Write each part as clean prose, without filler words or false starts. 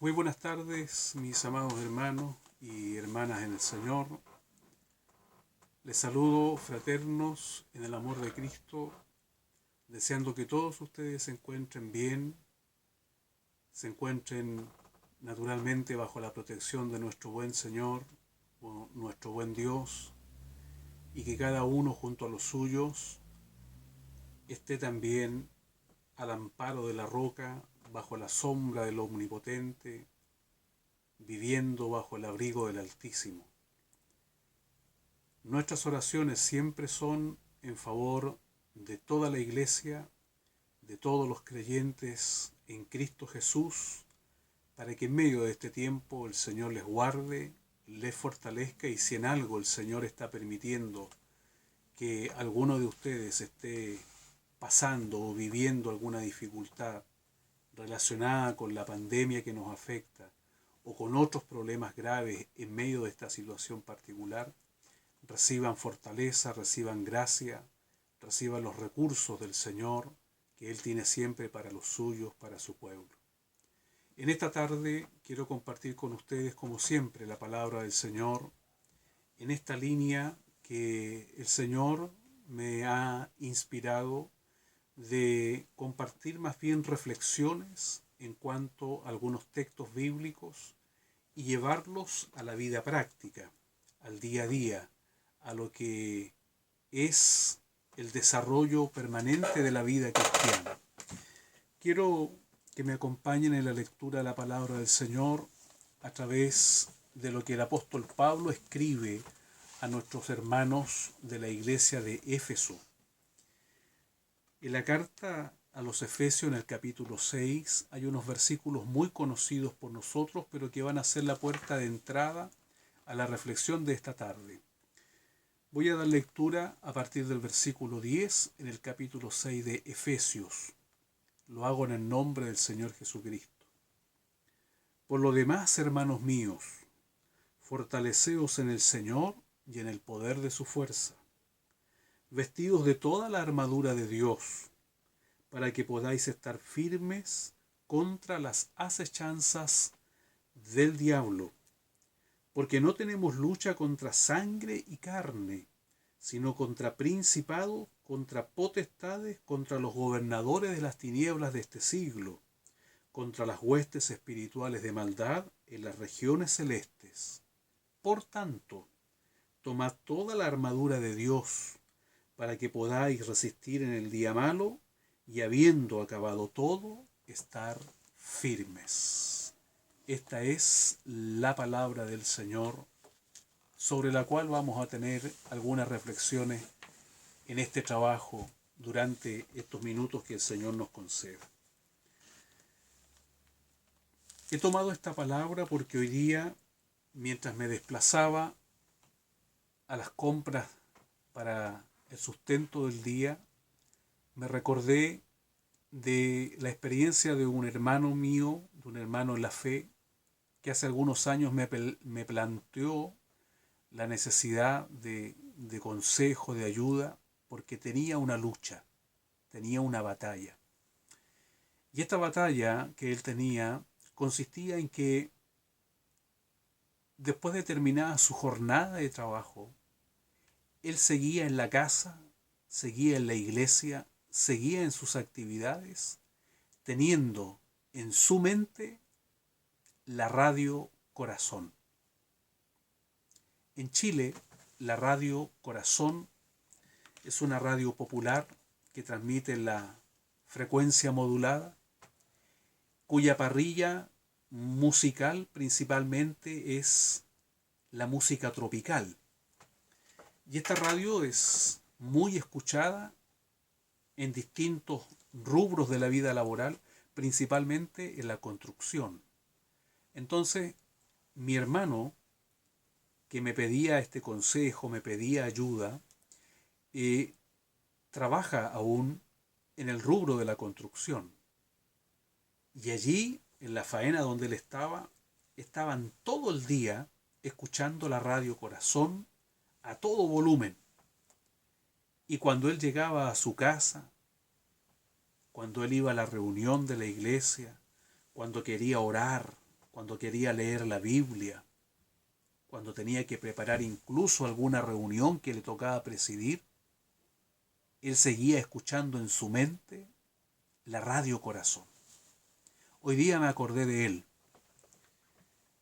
Muy buenas tardes, mis amados hermanos y hermanas en el Señor. Les saludo fraternos en el amor de Cristo, deseando que todos ustedes se encuentren bien, se encuentren naturalmente bajo la protección de nuestro buen Señor, nuestro buen Dios, y que cada uno junto a los suyos esté también al amparo de la roca, bajo la sombra del Omnipotente, viviendo bajo el abrigo del Altísimo. Nuestras oraciones siempre son en favor de toda la Iglesia, de todos los creyentes en Cristo Jesús, para que en medio de este tiempo el Señor les guarde, les fortalezca, y si en algo el Señor está permitiendo que alguno de ustedes esté pasando o viviendo alguna dificultad relacionada con la pandemia que nos afecta o con otros problemas graves en medio de esta situación particular, reciban fortaleza, reciban gracia, reciban los recursos del Señor que Él tiene siempre para los suyos, para su pueblo. En esta tarde quiero compartir con ustedes, como siempre, la palabra del Señor en esta línea que el Señor me ha inspirado de compartir más bien reflexiones en cuanto a algunos textos bíblicos y llevarlos a la vida práctica, al día a día, a lo que es el desarrollo permanente de la vida cristiana. Quiero que me acompañen en la lectura de la palabra del Señor a través de lo que el apóstol Pablo escribe a nuestros hermanos de la iglesia de Éfeso. En la carta a los Efesios, en el capítulo 6, hay unos versículos muy conocidos por nosotros, pero que van a ser la puerta de entrada a la reflexión de esta tarde. Voy a dar lectura a partir del versículo 10 en el capítulo 6 de Efesios. Lo hago en el nombre del Señor Jesucristo. Por lo demás, hermanos míos, fortaleceos en el Señor y en el poder de su fuerza, vestidos de toda la armadura de Dios, para que podáis estar firmes contra las acechanzas del diablo. Porque no tenemos lucha contra sangre y carne, sino contra principados, contra potestades, contra los gobernadores de las tinieblas de este siglo, contra las huestes espirituales de maldad en las regiones celestes. Por tanto, tomad toda la armadura de Dios, para que podáis resistir en el día malo, y habiendo acabado todo, estar firmes. Esta es la palabra del Señor, sobre la cual vamos a tener algunas reflexiones en este trabajo durante estos minutos que el Señor nos conceda. He tomado esta palabra porque hoy día, mientras me desplazaba a las compras para el sustento del día, me recordé de la experiencia de un hermano mío, de un hermano en la fe, que hace algunos años me planteó la necesidad de consejo, de ayuda, porque tenía una lucha, tenía una batalla. Y esta batalla que él tenía consistía en que después de terminada su jornada de trabajo, él seguía en la casa, seguía en la iglesia, seguía en sus actividades, teniendo en su mente la radio Corazón. En Chile, la radio Corazón es una radio popular que transmite en la frecuencia modulada, cuya parrilla musical principalmente es la música tropical. Y esta radio es muy escuchada en distintos rubros de la vida laboral, principalmente en la construcción. Entonces, mi hermano, que me pedía este consejo, me pedía ayuda, trabaja aún en el rubro de la construcción. Y allí, en la faena donde él estaba, estaban todo el día escuchando la radio Corazón a todo volumen. Y cuando él llegaba a su casa, cuando él iba a la reunión de la iglesia, cuando quería orar, cuando quería leer la Biblia, cuando tenía que preparar incluso alguna reunión que le tocaba presidir, él seguía escuchando en su mente la Radio Corazón. Hoy día me acordé de él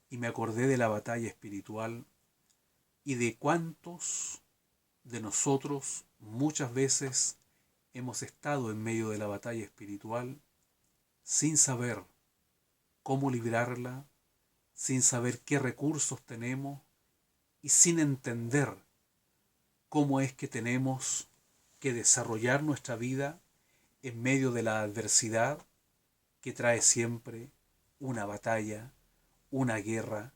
y me acordé de la batalla espiritual y de cuántos de nosotros muchas veces hemos estado en medio de la batalla espiritual sin saber cómo librarla, sin saber qué recursos tenemos y sin entender cómo es que tenemos que desarrollar nuestra vida en medio de la adversidad que trae siempre una batalla, una guerra,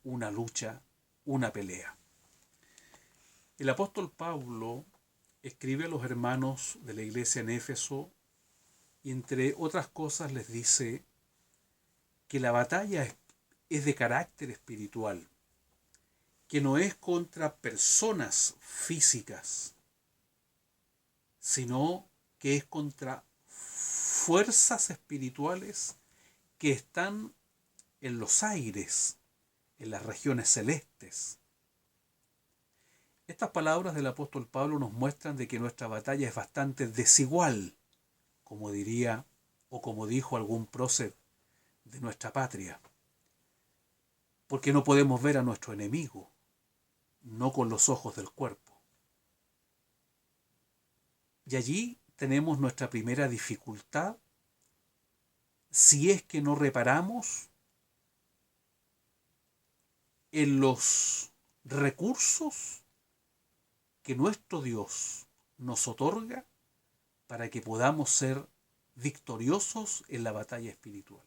una lucha, una pelea. El apóstol Pablo escribe a los hermanos de la iglesia en Éfeso y entre otras cosas les dice que la batalla es de carácter espiritual, que no es contra personas físicas, sino que es contra fuerzas espirituales que están en los aires, en las regiones celestes. Estas palabras del apóstol Pablo nos muestran de que nuestra batalla es bastante desigual, como diría o como dijo algún prócer de nuestra patria, porque no podemos ver a nuestro enemigo, no con los ojos del cuerpo. Y allí tenemos nuestra primera dificultad si es que no reparamos en los recursos que nuestro Dios nos otorga para que podamos ser victoriosos en la batalla espiritual.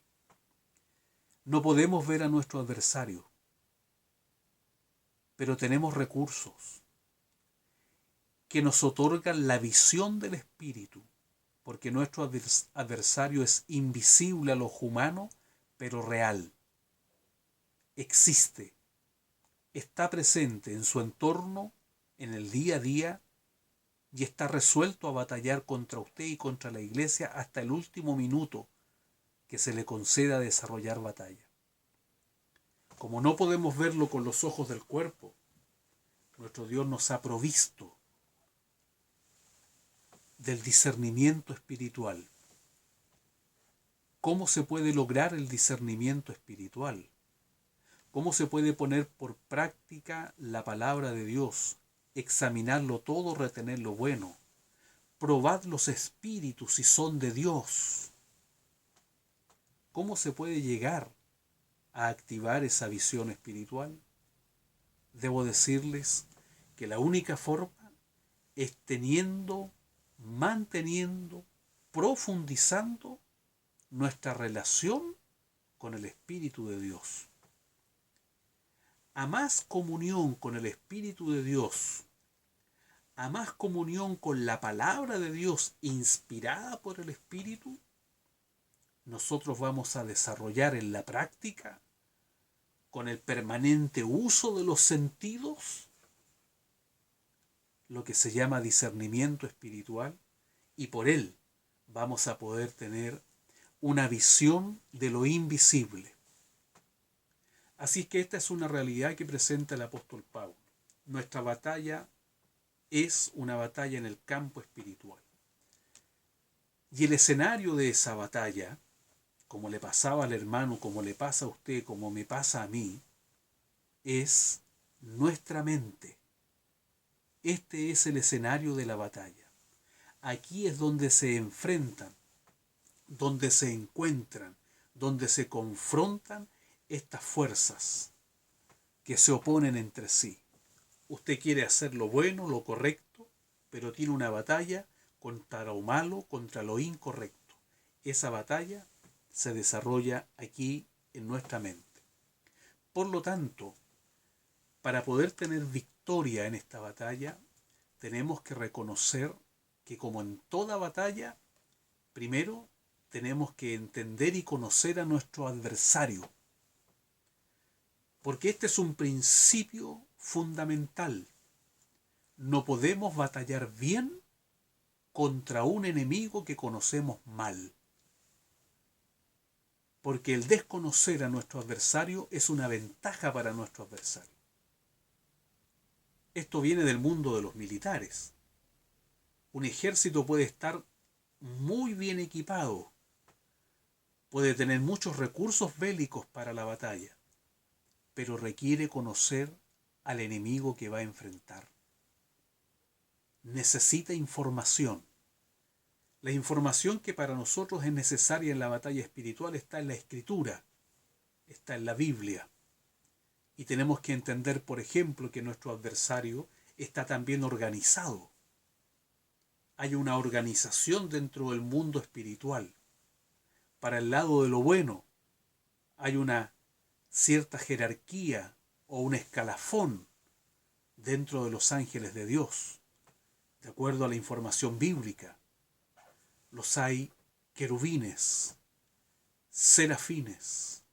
No podemos ver a nuestro adversario, pero tenemos recursos que nos otorgan la visión del espíritu, porque nuestro adversario es invisible a los humanos, pero real. Existe, está presente en su entorno, en el día a día, y está resuelto a batallar contra usted y contra la iglesia hasta el último minuto que se le conceda desarrollar batalla. Como no podemos verlo con los ojos del cuerpo, nuestro Dios nos ha provisto del discernimiento espiritual. ¿Cómo se puede lograr el discernimiento espiritual? ¿Cómo se puede poner por práctica la palabra de Dios? Examinarlo todo, retener lo bueno. Probad los espíritus si son de Dios. ¿Cómo se puede llegar a activar esa visión espiritual? Debo decirles que la única forma es manteniendo, profundizando nuestra relación con el Espíritu de Dios. A más comunión con el Espíritu de Dios, a más comunión con la palabra de Dios inspirada por el Espíritu, nosotros vamos a desarrollar en la práctica, con el permanente uso de los sentidos, lo que se llama discernimiento espiritual, y por él vamos a poder tener una visión de lo invisible. Así que esta es una realidad que presenta el apóstol Pablo. Nuestra batalla es una batalla en el campo espiritual. Y el escenario de esa batalla, como le pasaba al hermano, como le pasa a usted, como me pasa a mí, es nuestra mente. Este es el escenario de la batalla. Aquí es donde se enfrentan, donde se encuentran, donde se confrontan estas fuerzas que se oponen entre sí. Usted quiere hacer lo bueno, lo correcto, pero tiene una batalla contra lo malo, contra lo incorrecto. Esa batalla se desarrolla aquí en nuestra mente. Por lo tanto, para poder tener victoria en esta batalla, tenemos que reconocer que, como en toda batalla, primero tenemos que entender y conocer a nuestro adversario. Porque este es un principio fundamental. No podemos batallar bien contra un enemigo que conocemos mal. porque el desconocer a nuestro adversario es una ventaja para nuestro adversario. Esto viene del mundo de los militares. Un ejército puede estar muy bien equipado, puede tener muchos recursos bélicos para la batalla, pero requiere conocer al enemigo que va a enfrentar. Necesita información. La información que para nosotros es necesaria en la batalla espiritual está en la Escritura, está en la Biblia. Y tenemos que entender, por ejemplo, que nuestro adversario está también organizado. Hay una organización dentro del mundo espiritual. Para el lado de lo bueno, hay una cierta jerarquía o un escalafón dentro de los ángeles de Dios, de acuerdo a la información bíblica. Los hay querubines, serafines,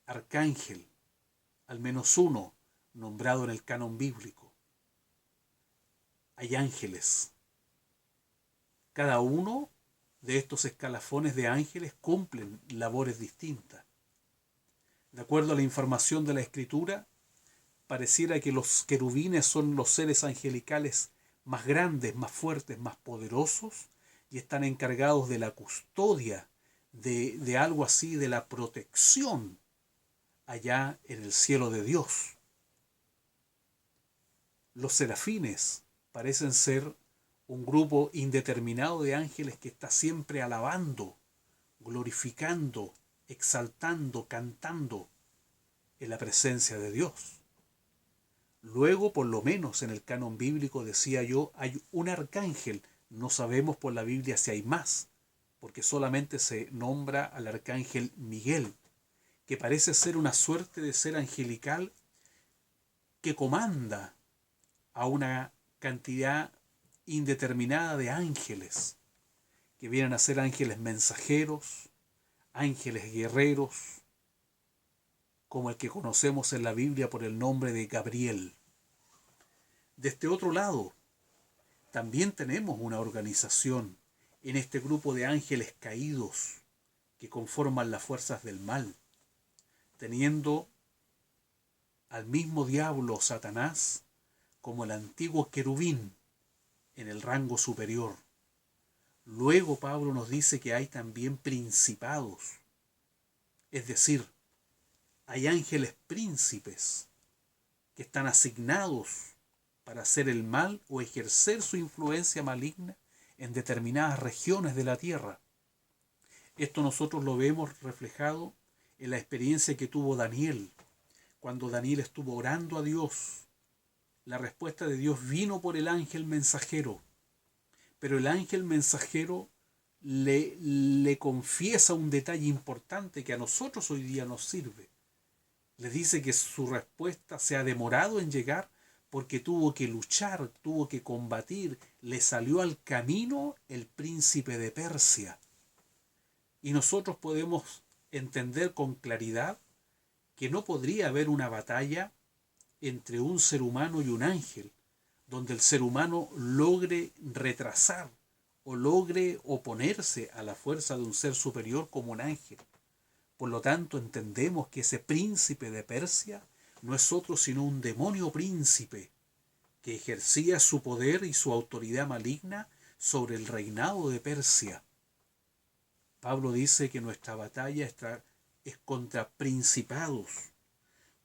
arcángel, al menos uno nombrado en el canon bíblico. Hay ángeles. Cada uno de estos escalafones de ángeles cumplen labores distintas. De acuerdo a la información de la Escritura, pareciera que los querubines son los seres angelicales más grandes, más fuertes, más poderosos, y están encargados de la custodia, de algo así, de la protección allá en el cielo de Dios. Los serafines parecen ser un grupo indeterminado de ángeles que está siempre alabando, glorificando, exaltando, cantando en la presencia de Dios. Luego, por lo menos en el canon bíblico, decía yo, hay un arcángel. No sabemos por la Biblia si hay más, porque solamente se nombra al arcángel Miguel, que parece ser una suerte de ser angelical que comanda a una cantidad indeterminada de ángeles, que vienen a ser ángeles mensajeros, ángeles guerreros, como el que conocemos en la Biblia por el nombre de Gabriel. De este otro lado, también tenemos una organización en este grupo de ángeles caídos que conforman las fuerzas del mal, teniendo al mismo diablo Satanás como el antiguo querubín en el rango superior. Luego Pablo nos dice que hay también principados, es decir, hay ángeles príncipes que están asignados para hacer el mal o ejercer su influencia maligna en determinadas regiones de la tierra. Esto nosotros lo vemos reflejado en la experiencia que tuvo Daniel. Cuando Daniel estuvo orando a Dios, la respuesta de Dios vino por el ángel mensajero, pero el ángel mensajero le confiesa un detalle importante que a nosotros hoy día nos sirve. Le dice que su respuesta se ha demorado en llegar porque tuvo que luchar, tuvo que combatir, le salió al camino el príncipe de Persia. Y nosotros podemos entender con claridad que no podría haber una batalla entre un ser humano y un ángel, donde el ser humano logre retrasar o logre oponerse a la fuerza de un ser superior como un ángel. Por lo tanto, entendemos que ese príncipe de Persia no es otro sino un demonio príncipe que ejercía su poder y su autoridad maligna sobre el reinado de Persia. Pablo dice que nuestra batalla es contra principados,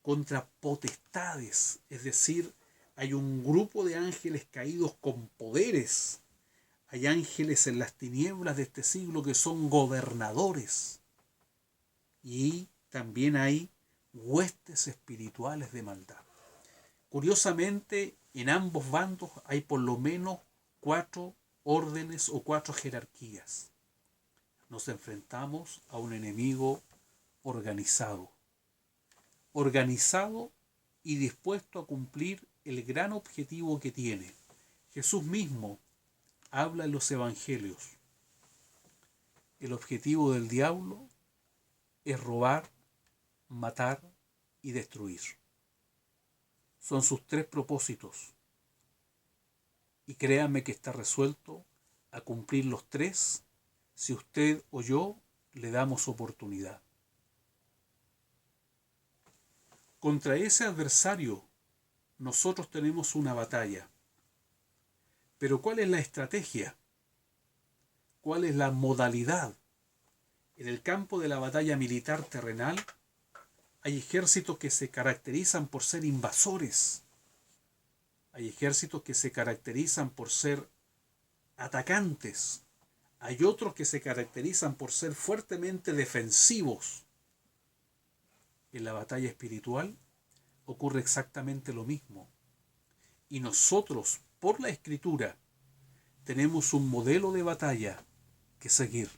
contra potestades, es decir, hay un grupo de ángeles caídos con poderes. Hay ángeles en las tinieblas de este siglo que son gobernadores. Y también hay huestes espirituales de maldad. Curiosamente, en ambos bandos hay por lo menos 4 órdenes o 4 jerarquías. Nos enfrentamos a un enemigo organizado. Organizado y dispuesto a cumplir el gran objetivo que tiene. Jesús mismo habla en los evangelios. El objetivo del diablo es robar, matar y destruir. Son sus 3 propósitos. Y créanme que está resuelto a cumplir los 3 si usted o yo le damos oportunidad. Contra ese adversario nosotros tenemos una batalla. Pero ¿cuál es la estrategia? ¿Cuál es la modalidad? En el campo de la batalla militar terrenal hay ejércitos que se caracterizan por ser invasores. Hay ejércitos que se caracterizan por ser atacantes. Hay otros que se caracterizan por ser fuertemente defensivos. En la batalla espiritual ocurre exactamente lo mismo. Y nosotros, por la Escritura, tenemos un modelo de batalla que seguir.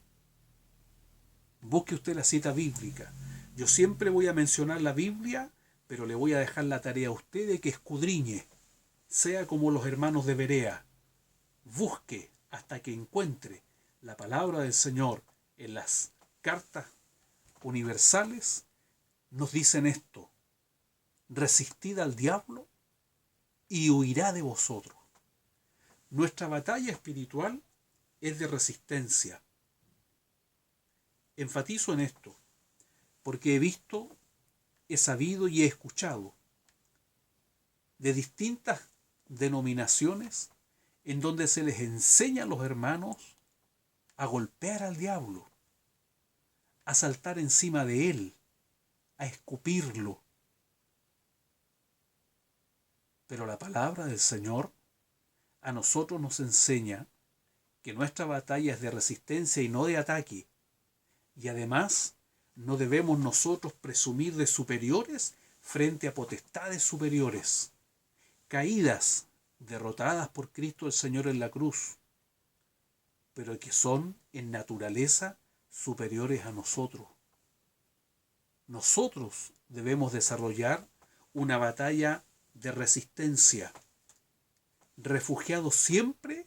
Busque usted la cita bíblica. Yo siempre voy a mencionar la Biblia, pero le voy a dejar la tarea a usted de que escudriñe, sea como los hermanos de Berea. Busque hasta que encuentre la palabra del Señor en las cartas universales. Nos dicen esto: resistid al diablo y huirá de vosotros. Nuestra batalla espiritual es de resistencia. Enfatizo en esto, porque he visto, he sabido y he escuchado de distintas denominaciones en donde se les enseña a los hermanos a golpear al diablo, a saltar encima de él, a escupirlo. Pero la palabra del Señor a nosotros nos enseña que nuestra batalla es de resistencia y no de ataque. Y además, no debemos nosotros presumir de superiores frente a potestades superiores, caídas, derrotadas por Cristo el Señor en la cruz, pero que son en naturaleza superiores a nosotros. Nosotros debemos desarrollar una batalla de resistencia, refugiados siempre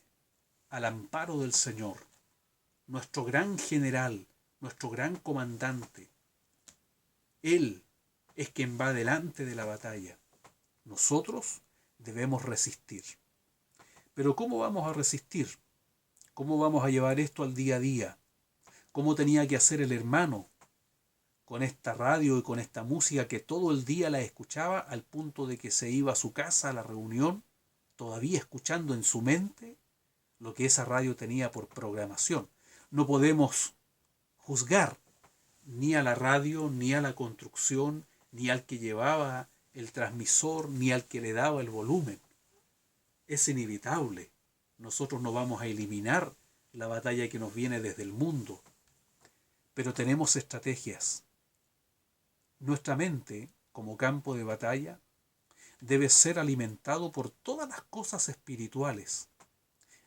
al amparo del Señor, nuestro gran general, nuestro gran comandante. Él es quien va delante de la batalla. Nosotros debemos resistir. Pero ¿cómo vamos a resistir? ¿Cómo vamos a llevar esto al día a día? ¿Cómo tenía que hacer el hermano con esta radio y con esta música que todo el día la escuchaba al punto de que se iba a su casa a la reunión, todavía escuchando en su mente lo que esa radio tenía por programación? No podemos juzgar ni a la radio, ni a la construcción, ni al que llevaba el transmisor, ni al que le daba el volumen. Es inevitable. Nosotros no vamos a eliminar la batalla que nos viene desde el mundo, pero tenemos estrategias. Nuestra mente, como campo de batalla, debe ser alimentado por todas las cosas espirituales.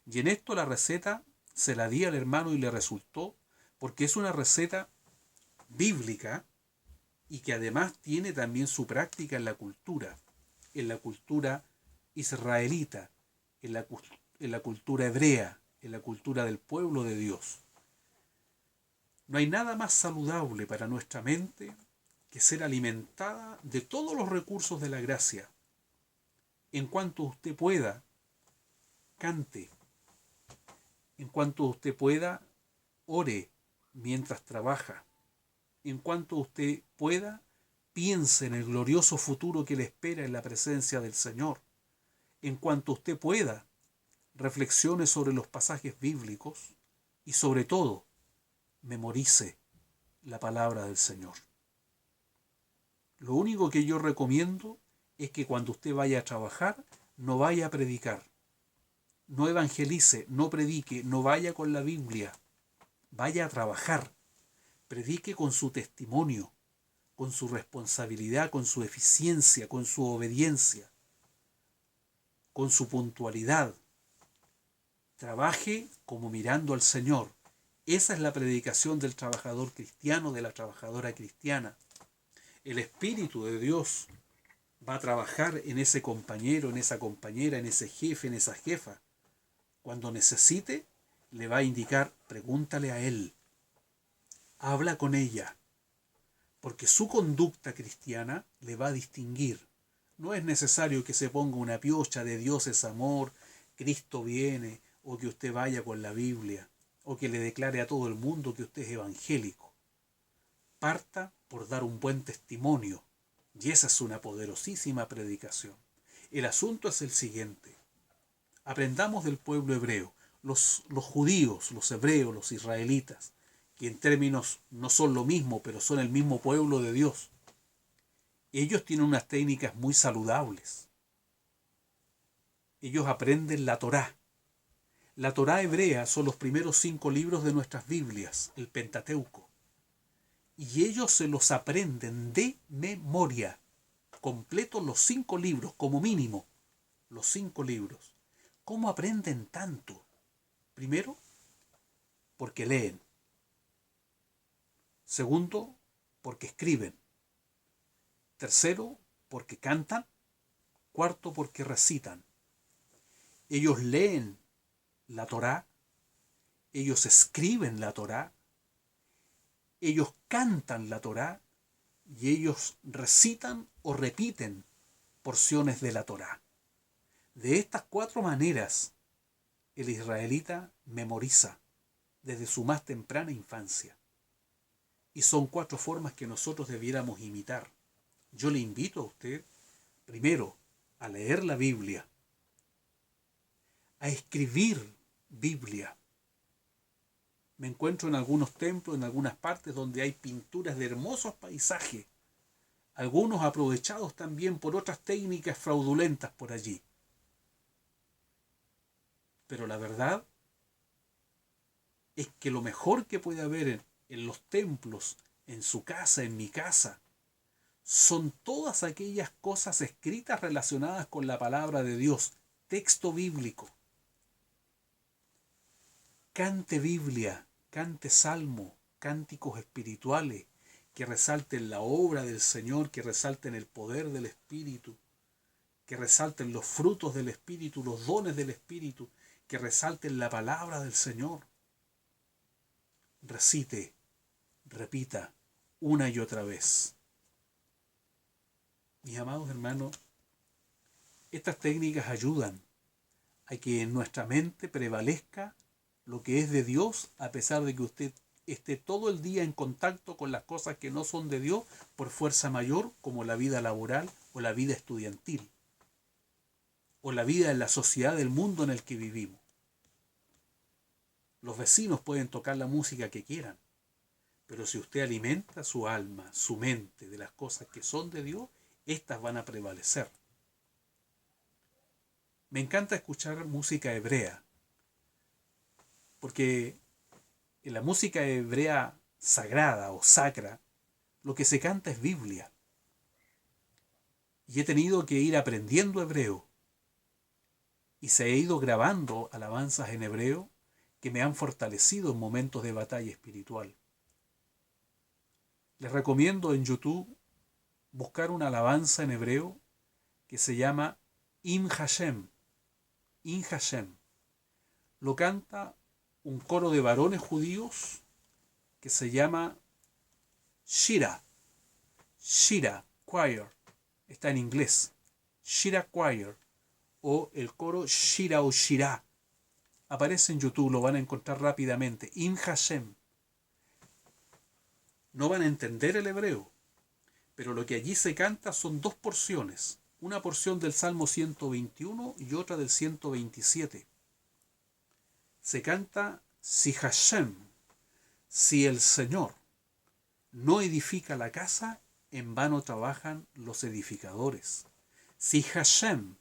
Y en esto la receta se la di al hermano y le resultó, porque es una receta bíblica y que además tiene también su práctica en la cultura israelita, en la cultura hebrea, en la cultura del pueblo de Dios. No hay nada más saludable para nuestra mente que ser alimentada de todos los recursos de la gracia. En cuanto usted pueda, cante. En cuanto usted pueda, ore mientras trabaja. En cuanto usted pueda, piense en el glorioso futuro que le espera en la presencia del Señor. En cuanto usted pueda, reflexione sobre los pasajes bíblicos y sobre todo, memorice la palabra del Señor. Lo único que yo recomiendo es que cuando usted vaya a trabajar, no vaya a predicar. No evangelice, no predique, no vaya con la Biblia. Vaya a trabajar. Predique con su testimonio, con su responsabilidad, con su eficiencia, con su obediencia, con su puntualidad. Trabaje como mirando al Señor. Esa es la predicación del trabajador cristiano, de la trabajadora cristiana. El Espíritu de Dios va a trabajar en ese compañero, en esa compañera, en ese jefe, en esa jefa. Cuando necesite, le va a indicar: pregúntale a él, habla con ella, porque su conducta cristiana le va a distinguir. No es necesario que se ponga una piocha de Dios es amor, Cristo viene, o que usted vaya con la Biblia, o que le declare a todo el mundo que usted es evangélico. Parta por dar un buen testimonio Y esa es una poderosísima predicación. El asunto es el siguiente. Aprendamos del pueblo hebreo. Los judíos, los hebreos, los israelitas, que en términos no son lo mismo, pero son el mismo pueblo de Dios. Ellos tienen unas técnicas muy saludables. Ellos aprenden la Torá. La Torá hebrea son los primeros 5 libros de nuestras Biblias, el Pentateuco. Y ellos se los aprenden de memoria, completos los 5 libros, como mínimo, los 5 libros. ¿Cómo aprenden tanto? Primero, porque leen. Segundo, porque escriben. Tercero, porque cantan. Cuarto, porque recitan. Ellos leen la Torá, ellos escriben la Torá, ellos cantan la Torá y ellos recitan o repiten porciones de la Torá. De estas 4 maneras, el israelita memoriza desde su más temprana infancia. Y son 4 formas que nosotros debiéramos imitar. Yo le invito a usted, primero, a leer la Biblia, a escribir Biblia. Me encuentro en algunos templos, en algunas partes donde hay pinturas de hermosos paisajes, algunos aprovechados también por otras técnicas fraudulentas por allí. Pero la verdad es que lo mejor que puede haber en los templos, en su casa, en mi casa, son todas aquellas cosas escritas relacionadas con la palabra de Dios, texto bíblico. Cante Biblia, cante salmo, cánticos espirituales que resalten la obra del Señor, que resalten el poder del Espíritu, que resalten los frutos del Espíritu, los dones del Espíritu, que resalten la palabra del Señor. Recite, repita, una y otra vez. Mis amados hermanos, estas técnicas ayudan a que en nuestra mente prevalezca lo que es de Dios, a pesar de que usted esté todo el día en contacto con las cosas que no son de Dios por fuerza mayor, como la vida laboral o la vida estudiantil, o la vida en la sociedad del mundo en el que vivimos. Los vecinos pueden tocar la música que quieran, pero si usted alimenta su alma, su mente de las cosas que son de Dios, estas van a prevalecer. Me encanta escuchar música hebrea, porque en la música hebrea sagrada o sacra, lo que se canta es Biblia. Y he tenido que ir aprendiendo hebreo, y se he ido grabando alabanzas en hebreo que me han fortalecido en momentos de batalla espiritual. Les recomiendo en YouTube buscar una alabanza en hebreo que se llama Im Hashem. Im Hashem. Lo canta un coro de varones judíos que se llama Shira. Shira Choir. Está en inglés. Shira Choir. O el coro Shira o Shirah. Aparece en YouTube, lo van a encontrar rápidamente. Im Hashem. No van a entender el hebreo, pero lo que allí se canta son 2 porciones. Una porción del Salmo 121 y otra del 127. Se canta si Hashem, si el Señor no edifica la casa, en vano trabajan los edificadores. Si Hashem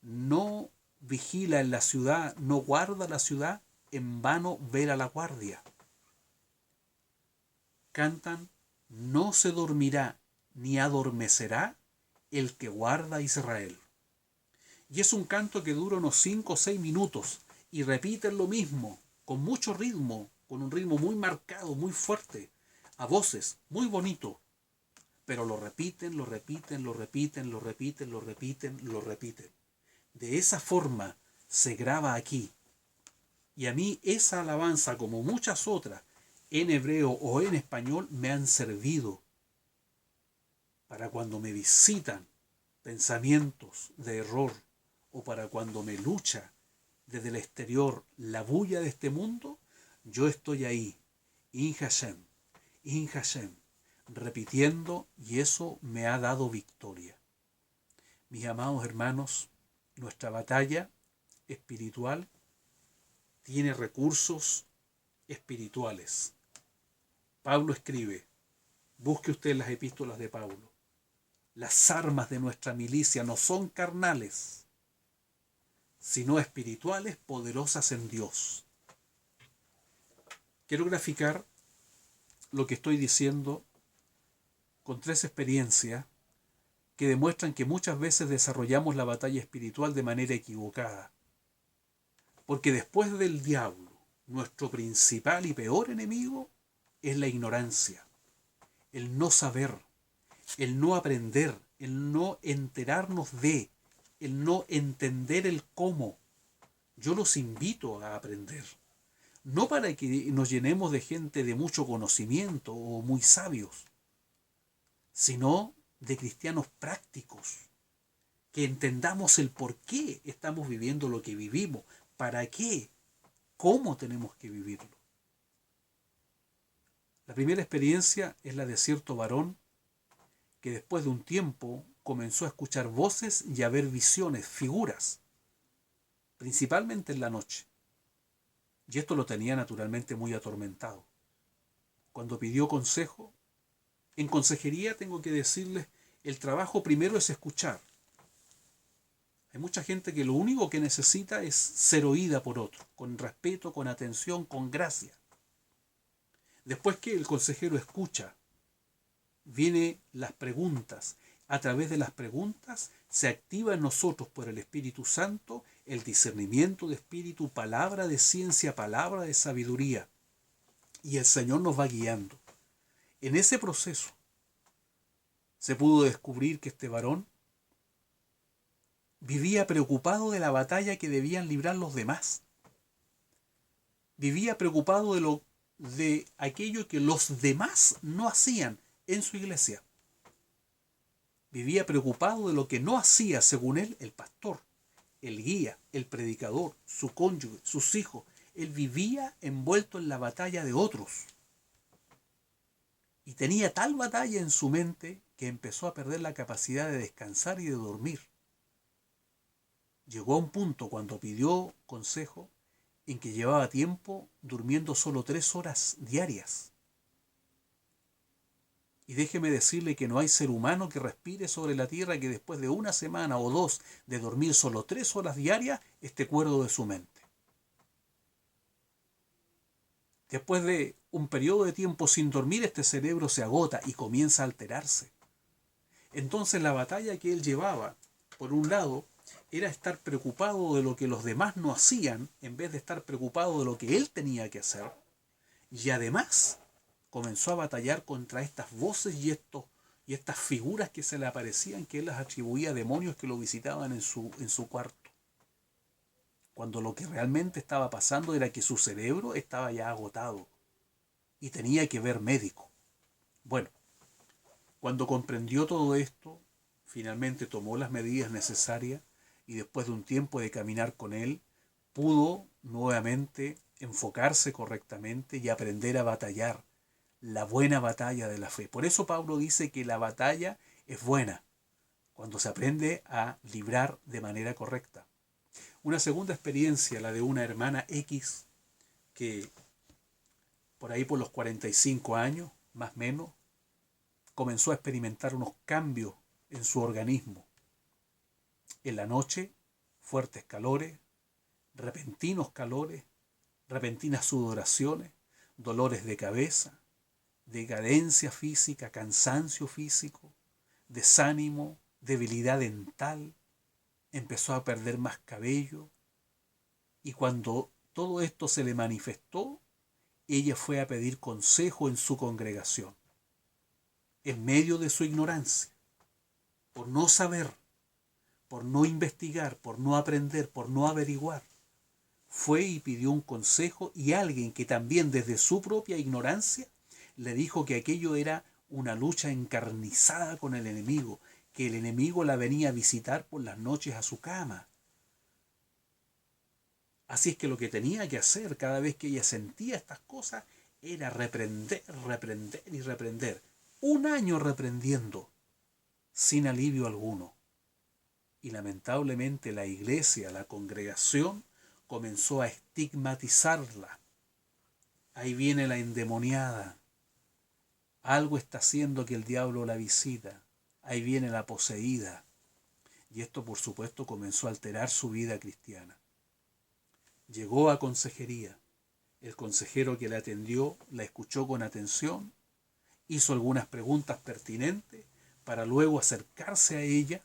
no vigila en la ciudad, no guarda la ciudad, en vano vela la guardia. Cantan, no se dormirá ni adormecerá el que guarda a Israel. Y es un canto que dura unos 5 o 6 minutos y repiten lo mismo, con mucho ritmo, con un ritmo muy marcado, muy fuerte, a voces, muy bonito. Pero lo repiten, lo repiten, lo repiten, lo repiten, lo repiten, lo repiten. De esa forma se graba aquí. Y a mí esa alabanza, como muchas otras, en hebreo o en español, me han servido para cuando me visitan pensamientos de error o para cuando me lucha desde el exterior la bulla de este mundo, yo estoy ahí, In Hashem, repitiendo, y eso me ha dado victoria. Mis amados hermanos, nuestra batalla espiritual tiene recursos espirituales. Pablo escribe, busque usted las epístolas de Pablo. Las armas de nuestra milicia no son carnales, sino espirituales, poderosas en Dios. Quiero graficar lo que estoy diciendo con 3 experiencias que demuestran que muchas veces desarrollamos la batalla espiritual de manera equivocada. Porque después del diablo, nuestro principal y peor enemigo es la ignorancia, el no saber, el no aprender, el no enterarnos de, el no entender el cómo. Yo los invito a aprender, no para que nos llenemos de gente de mucho conocimiento o muy sabios, sino de cristianos prácticos, que entendamos el por qué estamos viviendo lo que vivimos, para qué, cómo tenemos que vivirlo. La primera experiencia es la de cierto varón que después de un tiempo comenzó a escuchar voces y a ver visiones, figuras, principalmente en la noche. Y esto lo tenía naturalmente muy atormentado. Cuando pidió consejo, en consejería tengo que decirles, el trabajo primero es escuchar. Hay mucha gente que lo único que necesita es ser oída por otro, con respeto, con atención, con gracia. Después que el consejero escucha, vienen las preguntas. A través de las preguntas se activa en nosotros por el Espíritu Santo el discernimiento de espíritu, palabra de ciencia, palabra de sabiduría. Y el Señor nos va guiando. En ese proceso se pudo descubrir que este varón vivía preocupado de la batalla que debían librar los demás. Vivía preocupado de aquello que los demás no hacían en su iglesia. Vivía preocupado de lo que no hacía, según él, el pastor, el guía, el predicador, su cónyuge, sus hijos. Él vivía envuelto en la batalla de otros. Y tenía tal batalla en su mente que empezó a perder la capacidad de descansar y de dormir. Llegó a un punto cuando pidió consejo en que llevaba tiempo durmiendo solo 3 horas diarias. Y déjeme decirle que no hay ser humano que respire sobre la tierra que después de 1 semana o 2 de dormir solo 3 horas diarias esté cuerdo de su mente. Después de un periodo de tiempo sin dormir, este cerebro se agota y comienza a alterarse. Entonces la batalla que él llevaba, por un lado, era estar preocupado de lo que los demás no hacían, en vez de estar preocupado de lo que él tenía que hacer. Y además comenzó a batallar contra estas voces y estas figuras que se le aparecían, que él las atribuía a demonios que lo visitaban en su cuarto. Cuando lo que realmente estaba pasando era que su cerebro estaba ya agotado y tenía que ver médico. Bueno, cuando comprendió todo esto, finalmente tomó las medidas necesarias y después de un tiempo de caminar con él, pudo nuevamente enfocarse correctamente y aprender a batallar la buena batalla de la fe. Por eso Pablo dice que la batalla es buena cuando se aprende a librar de manera correcta. Una segunda experiencia, la de una hermana X, que por ahí por los 45 años, más o menos, comenzó a experimentar unos cambios en su organismo. En la noche, fuertes calores, repentinas sudoraciones, dolores de cabeza, decadencia física, cansancio físico, desánimo, debilidad dental, empezó a perder más cabello, y cuando todo esto se le manifestó, ella fue a pedir consejo en su congregación, en medio de su ignorancia, por no saber, por no investigar, por no aprender, por no averiguar. Fue y pidió un consejo, y alguien que también desde su propia ignorancia le dijo que aquello era una lucha encarnizada con el enemigo, que el enemigo la venía a visitar por las noches a su cama. Así es que lo que tenía que hacer cada vez que ella sentía estas cosas era reprender, reprender y reprender. 1 año reprendiendo, sin alivio alguno. Y lamentablemente la iglesia, la congregación, comenzó a estigmatizarla. Ahí viene la endemoniada. Algo está haciendo que el diablo la visita. Ahí viene la poseída. Y esto, por supuesto, comenzó a alterar su vida cristiana. Llegó a consejería. El consejero que la atendió la escuchó con atención, hizo algunas preguntas pertinentes para luego acercarse a ella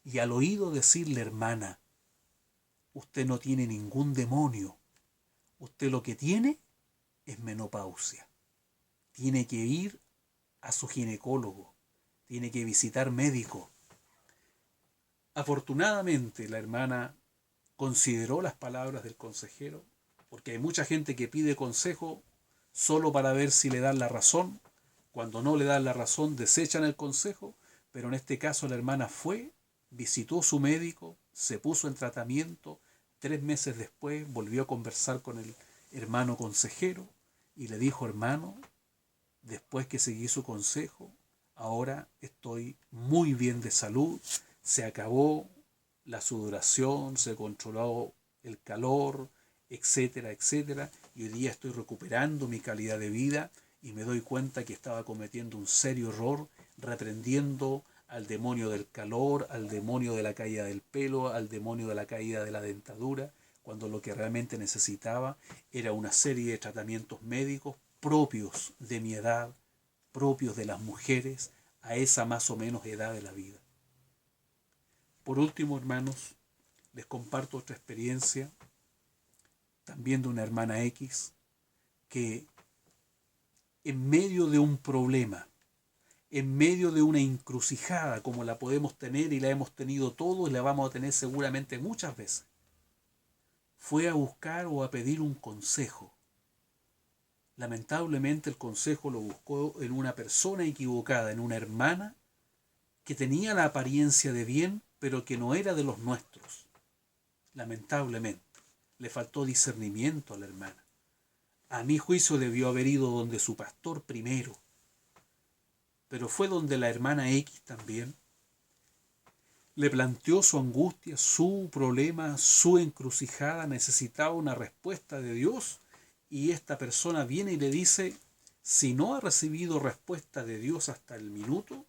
y al oído decirle: hermana, usted no tiene ningún demonio. Usted lo que tiene es menopausia. Tiene que ir a su ginecólogo. Tiene que visitar médico. Afortunadamente, la hermana consideró las palabras del consejero, porque hay mucha gente que pide consejo solo para ver si le dan la razón. Cuando no le dan la razón, desechan el consejo, pero en este caso la hermana fue, visitó a su médico, se puso en tratamiento, 3 meses después volvió a conversar con el hermano consejero y le dijo: hermano, después que seguí su consejo, ahora estoy muy bien de salud, se acabó la sudoración, se controló el calor, etcétera, etcétera, y hoy día estoy recuperando mi calidad de vida y me doy cuenta que estaba cometiendo un serio error, reprendiendo al demonio del calor, al demonio de la caída del pelo, al demonio de la caída de la dentadura, cuando lo que realmente necesitaba era una serie de tratamientos médicos propios de mi edad, propios de las mujeres a esa más o menos edad de la vida. Por último, hermanos, les comparto otra experiencia, también de una hermana X, que en medio de un problema, en medio de una encrucijada como la podemos tener y la hemos tenido todos y la vamos a tener seguramente muchas veces, fue a buscar o a pedir un consejo. Lamentablemente el consejo lo buscó en una persona equivocada, en una hermana que tenía la apariencia de bien, pero que no era de los nuestros. Lamentablemente, le faltó discernimiento a la hermana. A mi juicio debió haber ido donde su pastor primero, pero fue donde la hermana X también. Le planteó su angustia, su problema, su encrucijada, necesitaba una respuesta de Dios, y esta persona viene y le dice: si no ha recibido respuesta de Dios hasta el minuto,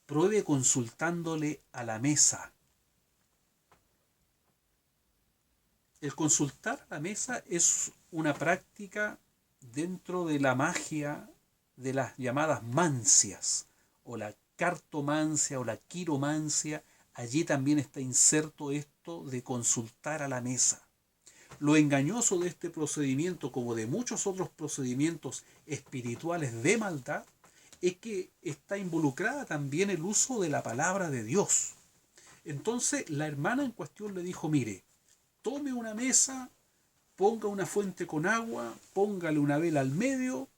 pruebe consultándole a la mesa. El consultar a la mesa es una práctica dentro de la magia de las llamadas mancias, o la cartomancia o la quiromancia. Allí también está inserto esto de consultar a la mesa. Lo engañoso de este procedimiento, como de muchos otros procedimientos espirituales de maldad, es que está involucrada también el uso de la palabra de Dios. Entonces la hermana en cuestión le dijo: mire, tome una mesa, ponga una fuente con agua, póngale una vela al medio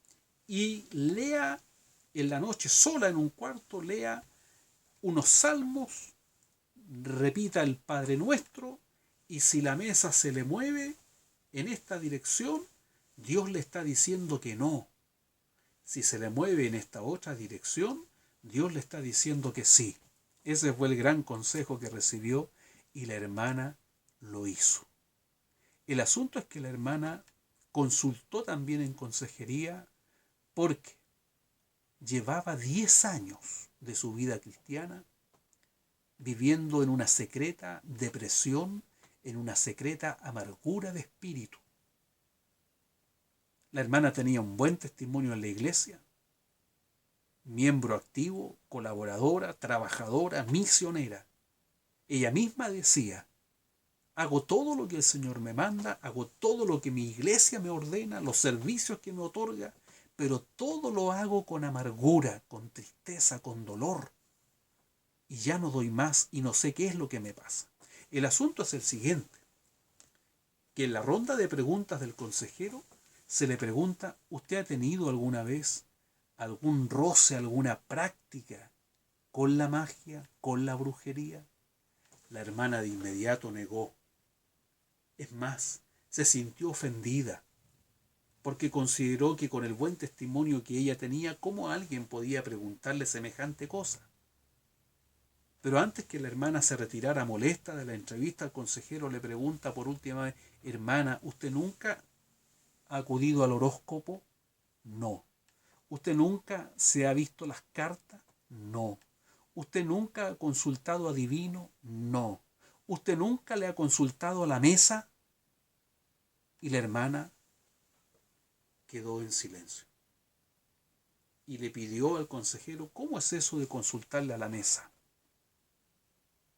y lea en la noche sola en un cuarto, lea unos salmos, repita el Padre Nuestro, y si la mesa se le mueve en esta dirección, Dios le está diciendo que no. Si se le mueve en esta otra dirección, Dios le está diciendo que sí. Ese fue el gran consejo que recibió y la hermana lo hizo. El asunto es que la hermana consultó también en consejería porque llevaba 10 años de su vida cristiana viviendo en una secreta depresión, en una secreta amargura de espíritu. La hermana tenía un buen testimonio en la iglesia, miembro activo, colaboradora, trabajadora, misionera. Ella misma decía: hago todo lo que el Señor me manda, hago todo lo que mi iglesia me ordena, los servicios que me otorga, pero todo lo hago con amargura, con tristeza, con dolor. Y ya no doy más y no sé qué es lo que me pasa. El asunto es el siguiente, que en la ronda de preguntas del consejero se le pregunta: ¿usted ha tenido alguna vez algún roce, alguna práctica con la magia, con la brujería? La hermana de inmediato negó. Es más, se sintió ofendida, porque consideró que con el buen testimonio que ella tenía, ¿cómo alguien podía preguntarle semejante cosa? Pero antes que la hermana se retirara molesta de la entrevista, el consejero le pregunta por última vez: hermana, ¿usted nunca ha acudido al horóscopo? No. ¿Usted nunca se ha visto las cartas? No. ¿Usted nunca ha consultado a adivino? No. ¿Usted nunca le ha consultado a la mesa? Y la hermana quedó en silencio. Y le pidió al consejero: ¿cómo es eso de consultarle a la mesa?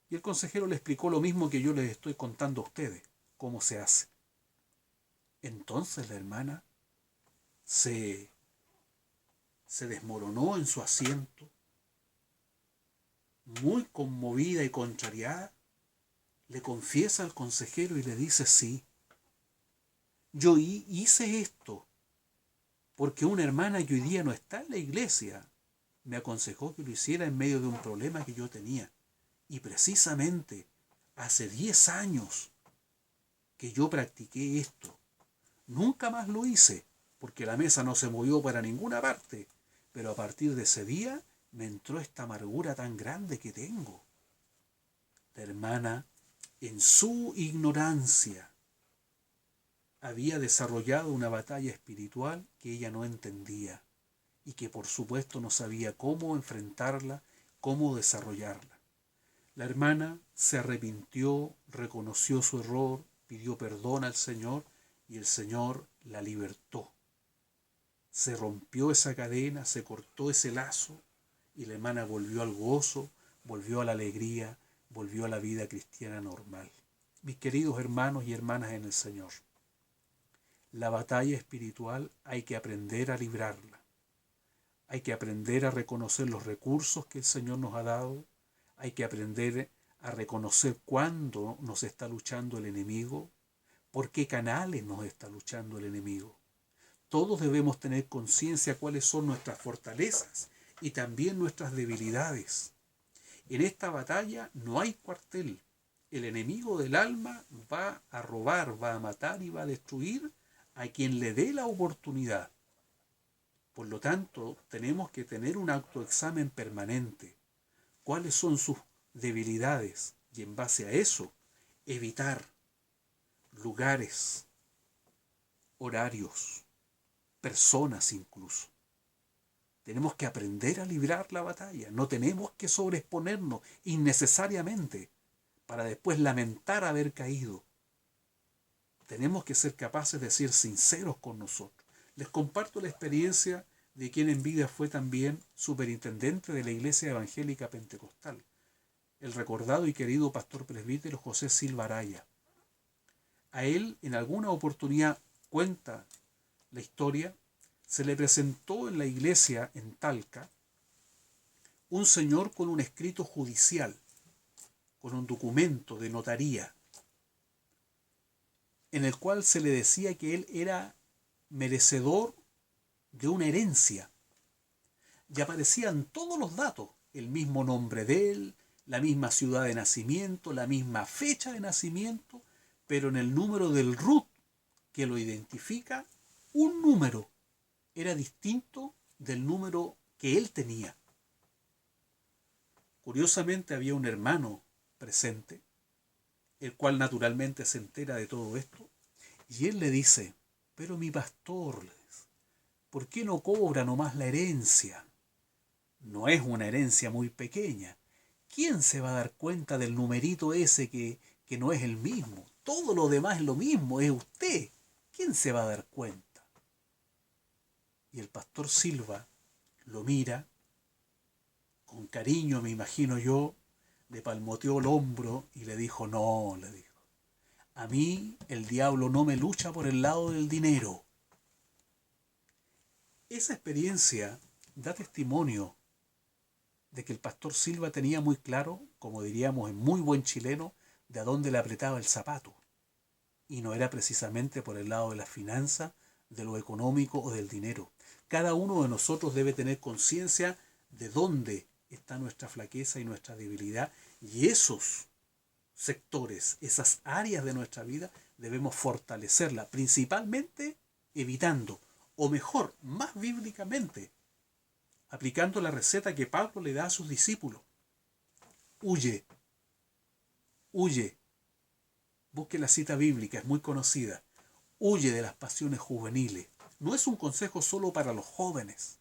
Y el consejero le explicó lo mismo que yo les estoy contando a ustedes, cómo se hace. Entonces la hermana se desmoronó en su asiento, muy conmovida y contrariada, le confiesa al consejero y le dice: sí, yo hice esto porque una hermana que hoy día no está en la iglesia me aconsejó que lo hiciera en medio de un problema que yo tenía. Y precisamente hace 10 años que yo practiqué esto. Nunca más lo hice, porque la mesa no se movió para ninguna parte. Pero a partir de ese día me entró esta amargura tan grande que tengo. La hermana, en su ignorancia, había desarrollado una batalla espiritual que ella no entendía y que por supuesto no sabía cómo enfrentarla, cómo desarrollarla. La hermana se arrepintió, reconoció su error, pidió perdón al Señor y el Señor la libertó. Se rompió esa cadena, se cortó ese lazo y la hermana volvió al gozo, volvió a la alegría, volvió a la vida cristiana normal. Mis queridos hermanos y hermanas en el Señor, la batalla espiritual hay que aprender a librarla. Hay que aprender a reconocer los recursos que el Señor nos ha dado. Hay que aprender a reconocer cuándo nos está luchando el enemigo, por qué canales nos está luchando el enemigo. Todos debemos tener conciencia cuáles son nuestras fortalezas y también nuestras debilidades. En esta batalla no hay cuartel. El enemigo del alma va a robar, va a matar y va a destruir a quien le dé la oportunidad. Por lo tanto, tenemos que tener un autoexamen permanente. ¿Cuáles son sus debilidades? Y en base a eso, evitar lugares, horarios, personas incluso. Tenemos que aprender a librar la batalla. No tenemos que sobreexponernos innecesariamente para después lamentar haber caído. Tenemos que ser capaces de ser sinceros con nosotros. Les comparto la experiencia de quien en vida fue también superintendente de la Iglesia Evangélica Pentecostal, el recordado y querido pastor presbítero José Silva Araya. A él, en alguna oportunidad, cuenta la historia, se le presentó en la iglesia en Talca un señor con un escrito judicial, con un documento de notaría, en el cual se le decía que él era merecedor de una herencia. Y aparecían todos los datos, el mismo nombre de él, la misma ciudad de nacimiento, la misma fecha de nacimiento, pero en el número del RUT que lo identifica, un número era distinto del número que él tenía. Curiosamente había un hermano presente, el cual naturalmente se entera de todo esto, y él le dice: pero mi pastor, ¿por qué no cobra nomás la herencia? No es una herencia muy pequeña. ¿Quién se va a dar cuenta del numerito ese que no es el mismo? Todo lo demás es lo mismo, es usted. ¿Quién se va a dar cuenta? Y el pastor Silva lo mira, con cariño me imagino yo, le palmoteó el hombro y le dijo: no, le dijo, a mí el diablo no me lucha por el lado del dinero. Esa experiencia da testimonio de que el pastor Silva tenía muy claro, como diríamos en muy buen chileno, de a dónde le apretaba el zapato. Y no era precisamente por el lado de la finanza, de lo económico o del dinero. Cada uno de nosotros debe tener conciencia de dónde está nuestra flaqueza y nuestra debilidad, y esos sectores, esas áreas de nuestra vida, debemos fortalecerla, principalmente evitando, o mejor, más bíblicamente, aplicando la receta que Pablo le da a sus discípulos. huye, huye. Busque la cita bíblica, es muy conocida. Huye de las pasiones juveniles. No es un consejo solo para los jóvenes,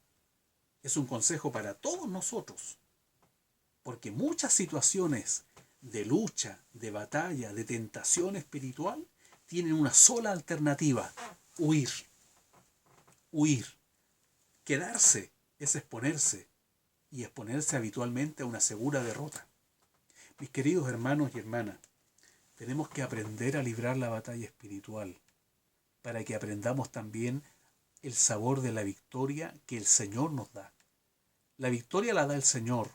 es un consejo para todos nosotros. Porque muchas situaciones de lucha, de batalla, de tentación espiritual, tienen una sola alternativa: huir, huir. Quedarse es exponerse, y exponerse habitualmente a una segura derrota. Mis queridos hermanos y hermanas, tenemos que aprender a librar la batalla espiritual para que aprendamos también el sabor de la victoria que el Señor nos da. La victoria la da el Señor,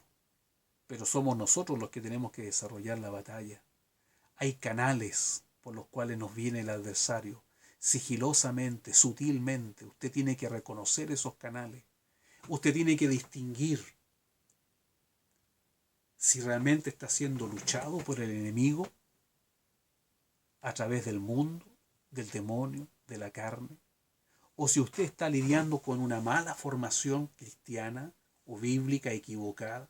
pero somos nosotros los que tenemos que desarrollar la batalla. Hay canales por los cuales nos viene el adversario. Sigilosamente, sutilmente, usted tiene que reconocer esos canales. Usted tiene que distinguir si realmente está siendo luchado por el enemigo a través del mundo, del demonio, de la carne, o si usted está lidiando con una mala formación cristiana o bíblica equivocada,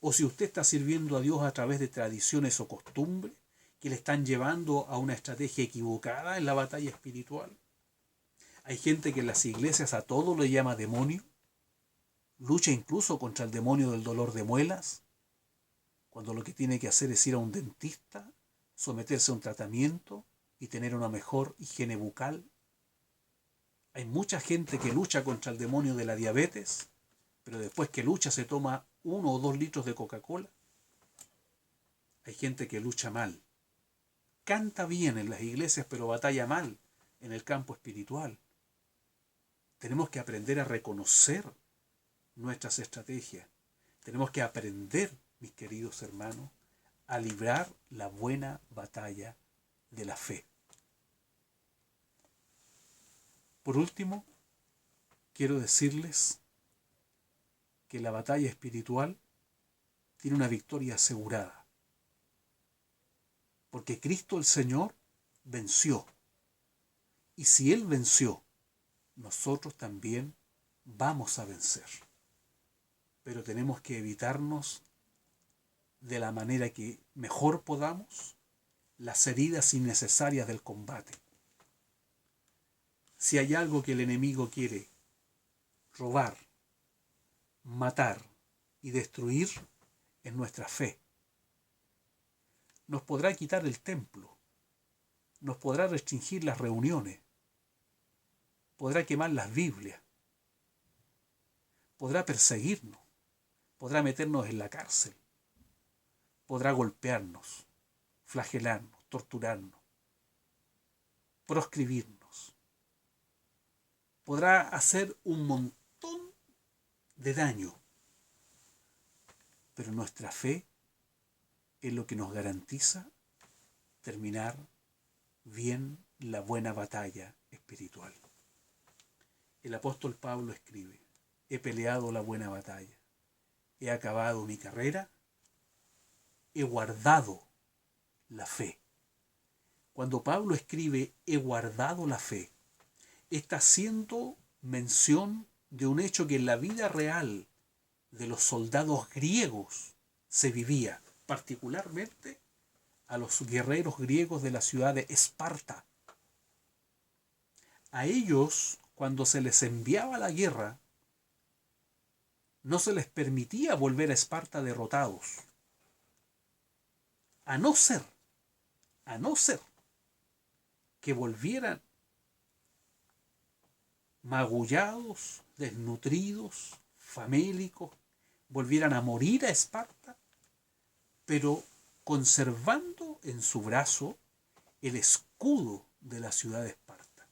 o si usted está sirviendo a Dios a través de tradiciones o costumbres que le están llevando a una estrategia equivocada en la batalla espiritual. Hay gente que en las iglesias a todo le llama demonio, lucha incluso contra el demonio del dolor de muelas, cuando lo que tiene que hacer es ir a un dentista, someterse a un tratamiento y tener una mejor higiene bucal. Hay mucha gente que lucha contra el demonio de la diabetes, pero después que lucha se toma 1 o 2 litros de Coca-Cola. Hay gente que lucha mal. Canta bien en las iglesias, pero batalla mal en el campo espiritual. Tenemos que aprender a reconocer nuestras estrategias. Tenemos que aprender, mis queridos hermanos, a librar la buena batalla de la fe. Por último, quiero decirles que la batalla espiritual tiene una victoria asegurada. Porque Cristo el Señor venció. Y si Él venció, nosotros también vamos a vencer. Pero tenemos que evitarnos de la manera que mejor podamos las heridas innecesarias del combate. Si hay algo que el enemigo quiere robar, matar y destruir, es nuestra fe. Nos podrá quitar el templo, nos podrá restringir las reuniones, podrá quemar las Biblias, podrá perseguirnos, podrá meternos en la cárcel, podrá golpearnos, flagelarnos, torturarnos, proscribirnos. Podrá hacer un montón de daño, pero nuestra fe es lo que nos garantiza terminar bien la buena batalla espiritual. El apóstol Pablo escribe: he peleado la buena batalla, he acabado mi carrera, he guardado la fe. Cuando Pablo escribe he guardado la fe, está haciendo mención de un hecho que en la vida real de los soldados griegos se vivía, particularmente a los guerreros griegos de la ciudad de Esparta. A ellos, cuando se les enviaba a la guerra, no se les permitía volver a Esparta derrotados, a no ser que volvieran magullados, desnutridos, famélicos, volvieran a morir a Esparta, pero conservando en su brazo el escudo de la ciudad de Esparta.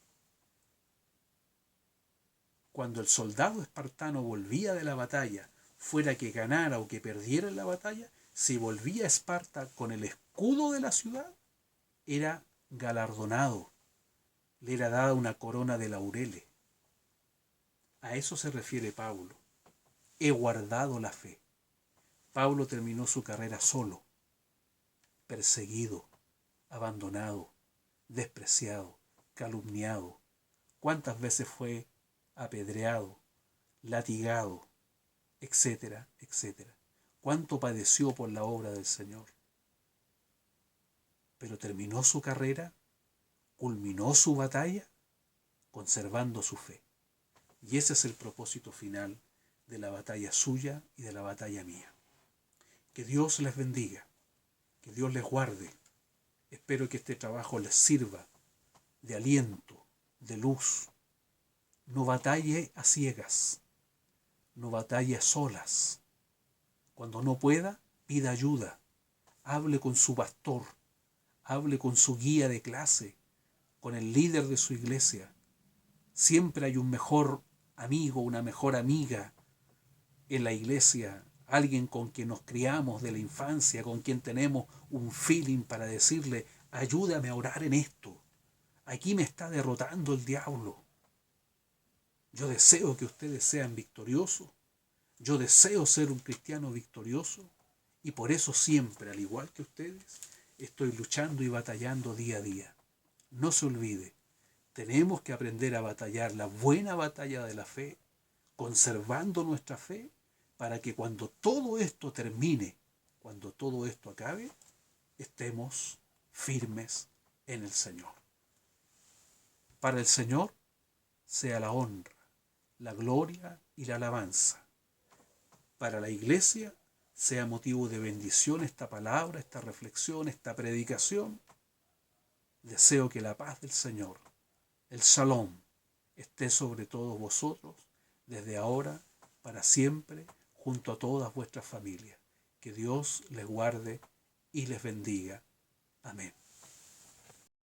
Cuando el soldado espartano volvía de la batalla, fuera que ganara o que perdiera en la batalla, si volvía a Esparta con el escudo de la ciudad, era galardonado, le era dada una corona de laureles. A eso se refiere Pablo. He guardado la fe. Pablo terminó su carrera solo, perseguido, abandonado, despreciado, calumniado. ¿Cuántas veces fue apedreado, latigado, etcétera, etcétera? cuánto padeció por la obra del Señor. Pero terminó su carrera, culminó su batalla, conservando su fe. Y ese es el propósito final de la batalla suya y de la batalla mía. Que Dios les bendiga, que Dios les guarde. Espero que este trabajo les sirva de aliento, de luz. No batalle a ciegas, no batalle a solas. Cuando no pueda, pida ayuda. Hable con su pastor, hable con su guía de clase, con el líder de su iglesia. Siempre hay un mejor amigo, una mejor amiga en la iglesia, alguien con quien nos criamos de la infancia, con quien tenemos un feeling para decirle, ayúdame a orar en esto. Aquí me está derrotando el diablo. Yo deseo que ustedes sean victoriosos. Yo deseo ser un cristiano victorioso. Y por eso siempre, al igual que ustedes, estoy luchando y batallando día a día. No se olvide, tenemos que aprender a batallar la buena batalla de la fe, conservando nuestra fe, para que cuando todo esto termine, cuando todo esto acabe, estemos firmes en el Señor. Para el Señor sea la honra, la gloria y la alabanza. Para la iglesia sea motivo de bendición esta palabra, esta reflexión, esta predicación. Deseo que la paz del Señor, el Shalom, esté sobre todos vosotros, desde ahora, para siempre, junto a todas vuestras familias. Que Dios les guarde y les bendiga. Amén.